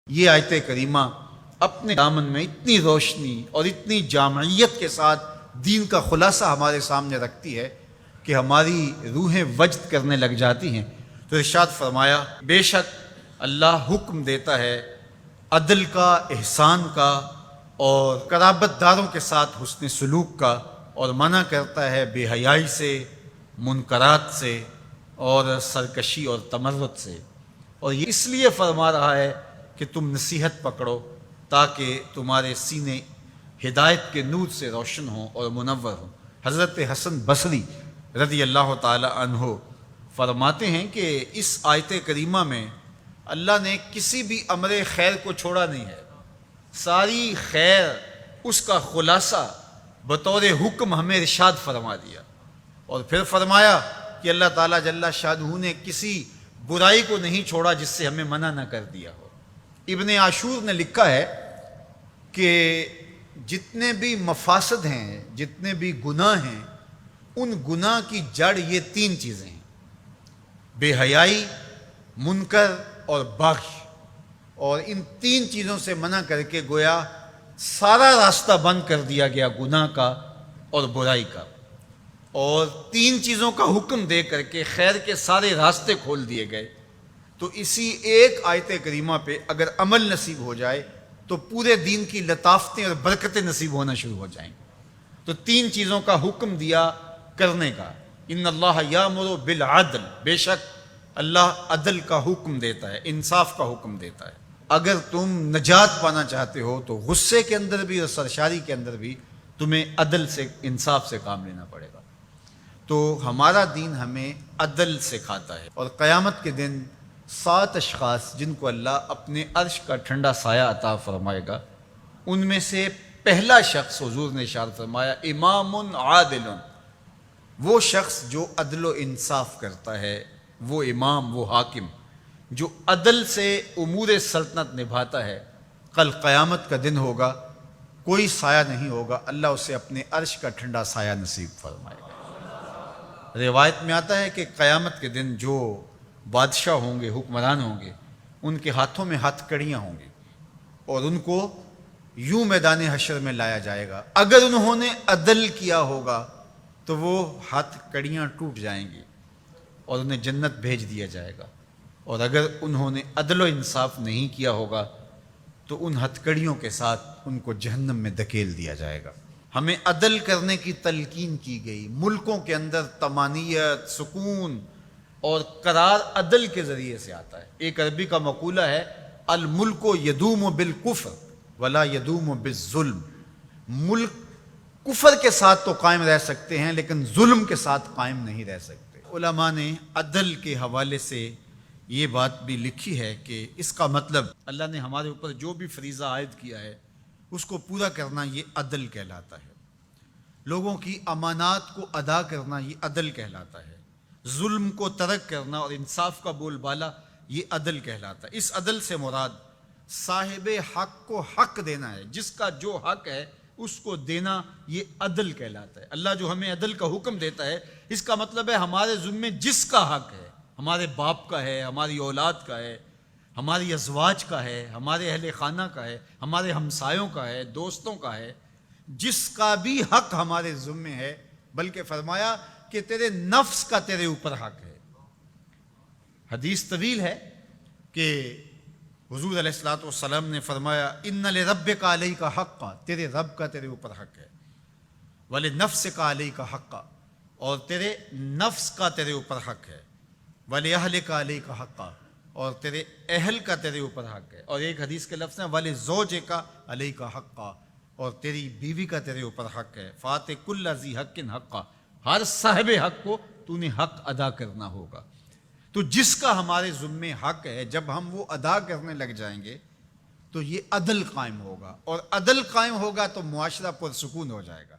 یہ آیت کریمہ اپنے دامن میں اتنی روشنی اور اتنی جامعیت کے ساتھ دین کا خلاصہ ہمارے سامنے رکھتی ہے کہ ہماری روحیں وجد کرنے لگ جاتی ہیں۔ تو ارشاد فرمایا، بے شک اللہ حکم دیتا ہے عدل کا، احسان کا اور قرابت داروں کے ساتھ حسن سلوک کا، اور منع کرتا ہے بے حیائی سے، منکرات سے اور سرکشی اور تمرد سے۔ اور یہ اس لیے فرما رہا ہے کہ تم نصیحت پکڑو تاکہ تمہارے سینے ہدایت کے نور سے روشن ہوں اور منور ہوں۔ حضرت حسن بصری رضی اللہ تعالی عنہ فرماتے ہیں کہ اس آیت کریمہ میں اللہ نے کسی بھی امر خیر کو چھوڑا نہیں ہے، ساری خیر اس کا خلاصہ بطور حکم ہمیں ارشاد فرما دیا، اور پھر فرمایا کہ اللہ تعالیٰ جل شانہ نے کسی برائی کو نہیں چھوڑا جس سے ہمیں منع نہ کر دیا ہو۔ ابن عاشور نے لکھا ہے کہ جتنے بھی مفاسد ہیں، جتنے بھی گناہ ہیں، ان گناہ کی جڑ یہ تین چیزیں ہیں: بے حیائی، منکر اور بغی۔ اور ان تین چیزوں سے منع کر کے گویا سارا راستہ بند کر دیا گیا گناہ کا اور برائی کا، اور تین چیزوں کا حکم دے کر کے خیر کے سارے راستے کھول دیے گئے۔ تو اسی ایک آیت کریمہ پہ اگر عمل نصیب ہو جائے تو پورے دین کی لطافتیں اور برکتیں نصیب ہونا شروع ہو جائیں۔ تو تین چیزوں کا حکم دیا کرنے کا: ان اللہ یامر بالعدل، بے شک اللہ عدل کا حکم دیتا ہے، انصاف کا حکم دیتا ہے۔ اگر تم نجات پانا چاہتے ہو تو غصے کے اندر بھی اور سرشاری کے اندر بھی تمہیں عدل سے، انصاف سے کام لینا پڑے گا۔ تو ہمارا دین ہمیں عدل سکھاتا ہے، اور قیامت کے دن 7 اشخاص جن کو اللہ اپنے عرش کا ٹھنڈا سایہ عطا فرمائے گا، ان میں سے پہلا شخص حضور نے ارشاد فرمایا امام عادل، وہ شخص جو عدل و انصاف کرتا ہے، وہ امام، وہ حاکم جو عدل سے امور سلطنت نبھاتا ہے، کل قیامت کا دن ہوگا، کوئی سایہ نہیں ہوگا، اللہ اسے اپنے عرش کا ٹھنڈا سایہ نصیب فرمائے گا۔ روایت میں آتا ہے کہ قیامت کے دن جو بادشاہ ہوں گے، حکمران ہوں گے، ان کے ہاتھوں میں ہتھ کڑیاں ہوں گی، اور ان کو یوں میدان حشر میں لایا جائے گا۔ اگر انہوں نے عدل کیا ہوگا تو وہ ہتھ کڑیاں ٹوٹ جائیں گی اور انہیں جنت بھیج دیا جائے گا، اور اگر انہوں نے عدل و انصاف نہیں کیا ہوگا تو ان ہتھ کڑیوں کے ساتھ ان کو جہنم میں دھکیل دیا جائے گا۔ ہمیں عدل کرنے کی تلقین کی گئی۔ ملکوں کے اندر طمانینت، سکون اور قرار عدل کے ذریعے سے آتا ہے۔ ایک عربی کا مقولہ ہے، الملک یدوم بالکفر ولا یدوم بالظلم۔ ملک کفر کے ساتھ تو قائم رہ سکتے ہیں لیکن ظلم کے ساتھ قائم نہیں رہ سکتے۔ علماء نے عدل کے حوالے سے یہ بات بھی لکھی ہے کہ اس کا مطلب اللہ نے ہمارے اوپر جو بھی فریضہ عائد کیا ہے اس کو پورا کرنا یہ عدل کہلاتا ہے۔ لوگوں کی امانات کو ادا کرنا یہ عدل کہلاتا ہے۔ ظلم کو ترک کرنا اور انصاف کا بول بالا یہ عدل کہلاتا ہے۔ اس عدل سے مراد صاحب حق کو حق دینا ہے، جس کا جو حق ہے اس کو دینا یہ عدل کہلاتا ہے۔ اللہ جو ہمیں عدل کا حکم دیتا ہے، اس کا مطلب ہے ہمارے ذمے جس کا حق ہے، ہمارے باپ کا ہے، ہماری اولاد کا ہے، ہماری ازواج کا ہے، ہمارے اہل خانہ کا ہے، ہمارے ہمسایوں کا ہے، دوستوں کا ہے، جس کا بھی حق ہمارے ذمے ہے، بلکہ فرمایا کہ تیرے نفس کا تیرے اوپر حق ہے۔ حدیث طویل ہے کہ حضور علیہ الصلوۃ والسلام نے فرمایا ان لربک علیک حقا، تیرے رب کا تیرے اوپر حق ہے، ولنفسک علیک حقا، اور تیرے نفس کا تیرے اوپر حق ہے، ولأہلک علیک حقا، اور تیرے اہل کا تیرے اوپر حق ہے، اور ایک حدیث کے لفظ ہیں ولزوجک علیک حقا، اور تیری بیوی کا تیرے اوپر حق ہے، فآت کل ذی حق حقا، ہر صاحب حق کو تو نے حق ادا کرنا ہوگا۔ تو جس کا ہمارے ذمے حق ہے، جب ہم وہ ادا کرنے لگ جائیں گے تو یہ عدل قائم ہوگا، اور عدل قائم ہوگا تو معاشرہ پرسکون ہو جائے گا۔